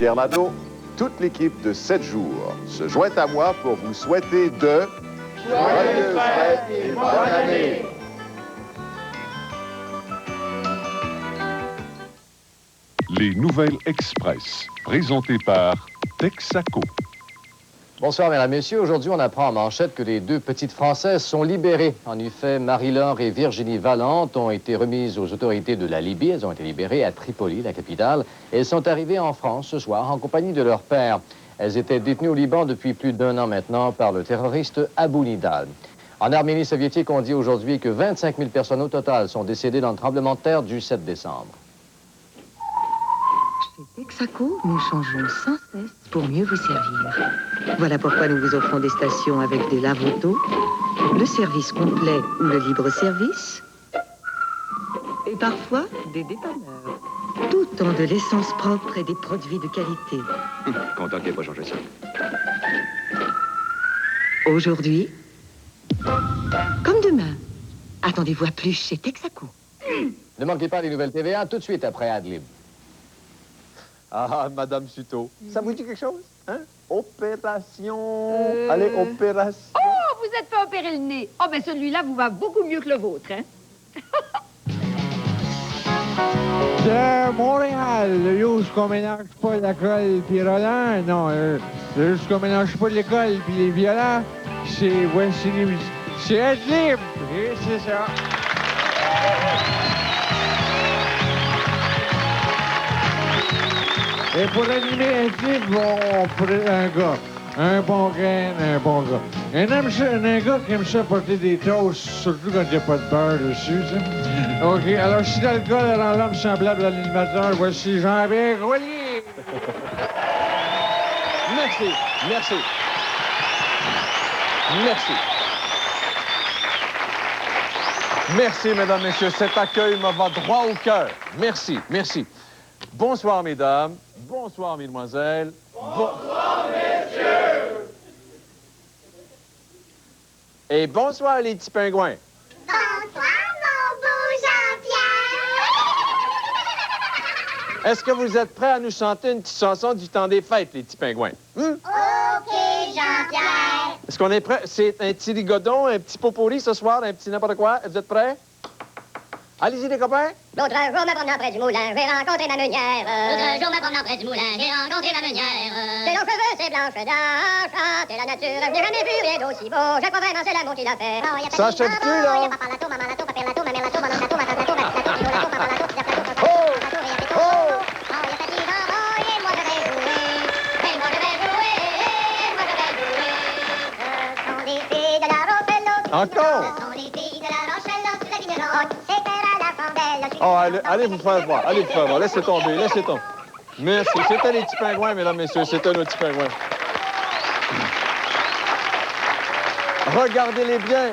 Pierre Nadeau, toute l'équipe de 7 jours se joint à moi pour vous souhaiter de joyeuses fêtes et bonne année. Les Nouvelles Express, présentées par Texaco. Bonsoir, mesdames, messieurs. Aujourd'hui, on apprend en manchette que les deux petites Françaises sont libérées. En effet, Marie-Laure et Virginie Valente ont été remises aux autorités de la Libye. Elles ont été libérées à Tripoli, la capitale. Elles sont arrivées en France ce soir en compagnie de leur père. Elles étaient détenues au Liban depuis plus d'1 an maintenant par le terroriste Abou Nidal. En Arménie soviétique, on dit aujourd'hui que 25 000 personnes au total sont décédées dans le tremblement de terre du 7 décembre. Chez Texaco, nous changeons sans cesse pour mieux vous servir. Voilà pourquoi nous vous offrons des stations avec des lave-autos, le service complet ou le libre-service, et parfois des dépanneurs. Tout en de l'essence propre et des produits de qualité. Content qu'il n'ait pas changé ça. Aujourd'hui, comme demain, attendez-vous à plus chez Texaco. Ne manquez pas les nouvelles TVA tout de suite après Adlib. Ah, Madame Suto, ça vous dit quelque chose? Hein? Opération... Allez, opération... Oh, vous êtes fait opérer le nez. Oh, ben celui-là vous va beaucoup mieux que le vôtre, hein? De Montréal, le qu'on mélange pas l'école puis Roland, non, le qu'on mélange pas l'école puis les violents, c'est voici les... C'est être libre, et c'est ça. Et pour animer un clip, on pourrait un gars. Un bon grain, un bon gars. Un gars qui aime ça porter des toasts, surtout quand il n'y a pas de beurre dessus, ça. OK, alors si l'alcool rend l'homme semblable à l'animateur, voici Jean-Pierre Rollier. Merci, merci. Merci. Merci, mesdames, messieurs. Cet accueil me va droit au cœur. Merci, merci. Bonsoir, mesdames. Bonsoir, mesdemoiselles. Bonsoir, messieurs. Et bonsoir, les petits pingouins. Bonsoir, mon beau Jean-Pierre. Est-ce que vous êtes prêts à nous chanter une petite chanson du temps des fêtes, les petits pingouins? OK, Jean-Pierre. Est-ce qu'on est prêts? C'est un petit ligodon, un petit pot pourri ce soir, un petit n'importe quoi. Vous êtes prêts? Allez-y, les copains. L'autre jour, me promenant près du moulin, j'ai rencontré ma meunière. L'autre jour, me promenant près du moulin, j'ai rencontré ma meunière. Ses longs cheveux, ses blanches dents, chanter la nature, je n'ai jamais vu rien d'aussi beau. Je crois vraiment c'est l'amour qui l'a fait. Ça achève plus, là. Papa lato, maman lato, papa lato, ma mère lato, maman lato, ma tante lato, ma lato, kilo lato, papa lato, petit lato, papa lato, et a petit enfant, et moi je vais jouer. Et moi je vais jouer, et moi je vais jouer. Ce sont des filles de la Rochelle. Encore. Ce sont des filles de la Rochelle, sur la vigneronne. C'était à la chandelle. Oh, allez vous faire voir. Allez vous faire voir. Laissez tomber, laissez tomber. Merci. C'était les petits pingouins, mesdames, messieurs. C'était nos petits pingouins. Regardez-les bien.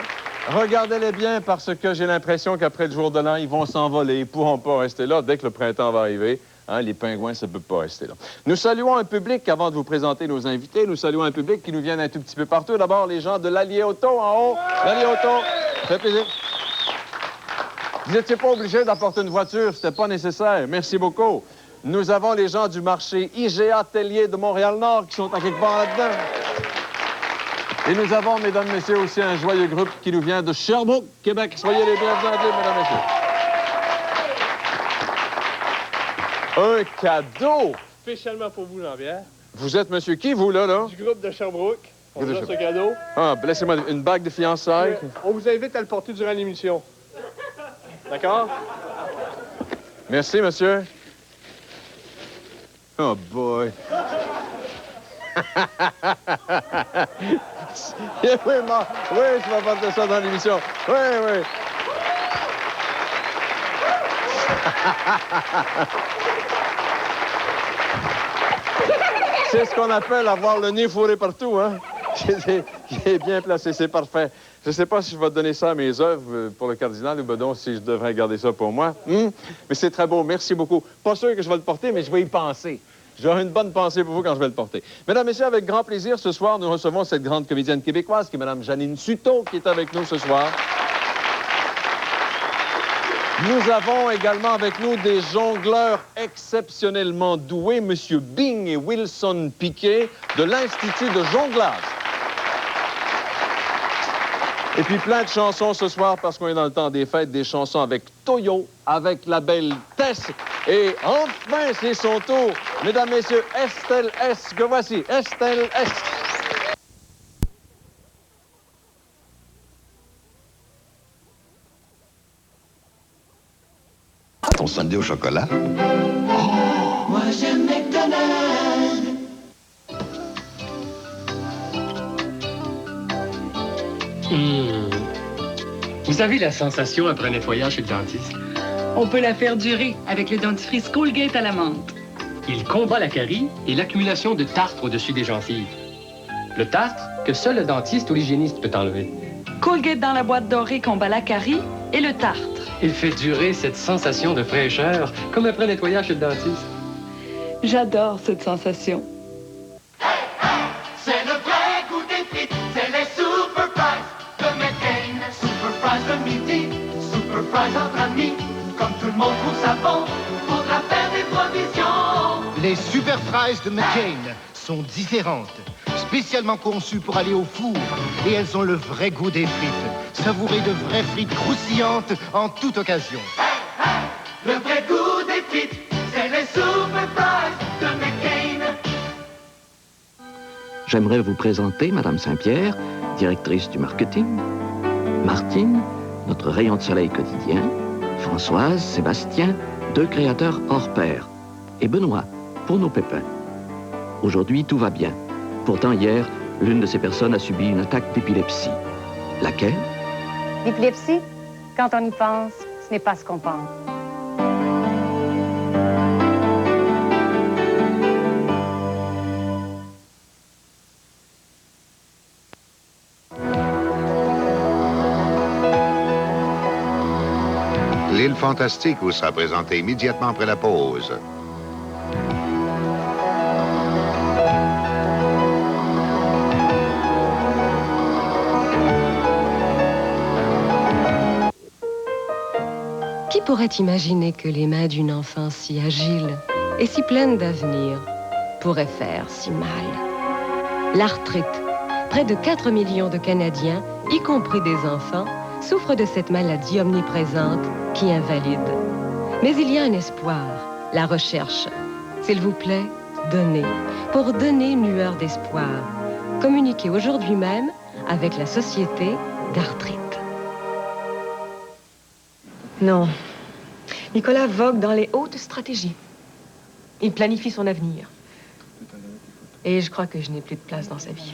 Regardez-les bien parce que j'ai l'impression qu'après le jour de l'an, ils vont s'envoler. Ils ne pourront pas rester là dès que le printemps va arriver. Hein, les pingouins, ça ne peut pas rester là. Nous saluons un public, avant de vous présenter nos invités, nous saluons un public qui nous vient un tout petit peu partout. D'abord, les gens de l'Allier Auto en haut. L'Allier Auto, ça fait plaisir. Vous n'étiez pas obligé d'apporter une voiture, c'était pas nécessaire. Merci beaucoup. Nous avons les gens du marché IGA Tellier de Montréal-Nord qui sont à quelque part là-dedans. Et nous avons, mesdames, messieurs, aussi un joyeux groupe qui nous vient de Sherbrooke, Québec. Soyez les bienvenus, mesdames, messieurs. Un cadeau! Spécialement pour vous, Jean-Pierre. Vous êtes monsieur qui, vous, là? Du groupe de Sherbrooke. On vous offre ce cadeau. Ah, laissez-moi une bague de fiançailles. On vous invite à le porter durant l'émission. D'accord? Merci, monsieur. Oh, boy. Oui, je vais porter ça dans l'émission. Oui, oui. C'est ce qu'on appelle avoir le nez fourré partout, hein? Il est bien placé, c'est parfait. Je ne sais pas si je vais donner ça à mes œuvres pour le cardinal ou ben donc si je devrais garder ça pour moi. Mais c'est très beau, merci beaucoup. Pas sûr que je vais le porter, mais je vais y penser. J'aurai une bonne pensée pour vous quand je vais le porter. Mesdames, messieurs, avec grand plaisir, ce soir, nous recevons cette grande comédienne québécoise qui est Mme Janine Suto, qui est avec nous ce soir. Nous avons également avec nous des jongleurs exceptionnellement doués, M. Bing et Wilson Piquet de l'Institut de jonglage. Et puis plein de chansons ce soir parce qu'on est dans le temps des fêtes, des chansons avec Toyo, avec la belle Tess. Et enfin, c'est son tour. Mesdames, Messieurs, Estelle S. Que voici, Estelle S. Ton sundae au chocolat? Moi j'aime McDonald's. Vous savez la sensation après un nettoyage chez le dentiste? On peut la faire durer avec le dentifrice Colgate à la menthe. Il combat la carie et l'accumulation de tartre au-dessus des gencives. Le tartre que seul le dentiste ou l'hygiéniste peut enlever. Colgate dans la boîte dorée combat la carie et le tartre. Il fait durer cette sensation de fraîcheur comme après un nettoyage chez le dentiste. J'adore cette sensation. C'est le vrai goût des frites, c'est les Super Fries de McCain. Super Fries le midi, Super Fries entre amis. Comme tout le monde trouve ça bon, faudra faire des provisions. Les Super Fries de McCain sont différentes, spécialement conçues pour aller au four. Et elles ont le vrai goût des frites. Savourez de vraies frites croustillantes en toute occasion. Le vrai goût des frites, c'est les Super Fries de McCain. J'aimerais vous présenter Madame Saint-Pierre, directrice du marketing, Martine, notre rayon de soleil quotidien, Françoise, Sébastien, 2 créateurs hors pair, et Benoît, pour nos pépins. Aujourd'hui, tout va bien. Pourtant, hier, l'une de ces personnes a subi une attaque d'épilepsie. Laquelle? L'épilepsie, quand on y pense, ce n'est pas ce qu'on pense. L'île Fantastique vous sera présentée immédiatement après la pause. Qui pourrait imaginer que les mains d'une enfant si agile et si pleine d'avenir pourraient faire si mal? L'arthrite. Près de 4 millions de Canadiens, y compris des enfants, souffrent de cette maladie omniprésente qui invalide. Mais il y a un espoir, la recherche. S'il vous plaît, donnez. Pour donner une lueur d'espoir. Communiquez aujourd'hui même avec la Société d'arthrite. Non. Nicolas vogue dans les hautes stratégies. Il planifie son avenir. Et je crois que je n'ai plus de place dans sa vie.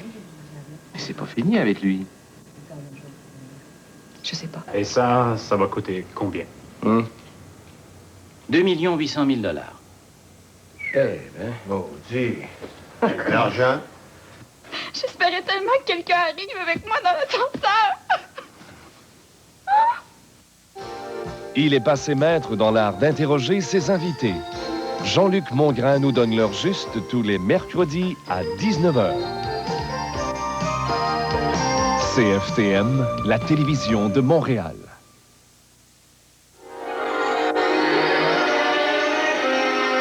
Mais c'est pas fini avec lui. Je sais pas. Et ça va coûter combien? 2 800 000 $. Eh ben, maudit. L'argent? J'espérais tellement que quelqu'un arrive avec moi dans l'ascenseur. Il est passé maître dans l'art d'interroger ses invités. Jean-Luc Mongrain nous donne l'heure juste tous les mercredis à 19h. CFTM, la télévision de Montréal.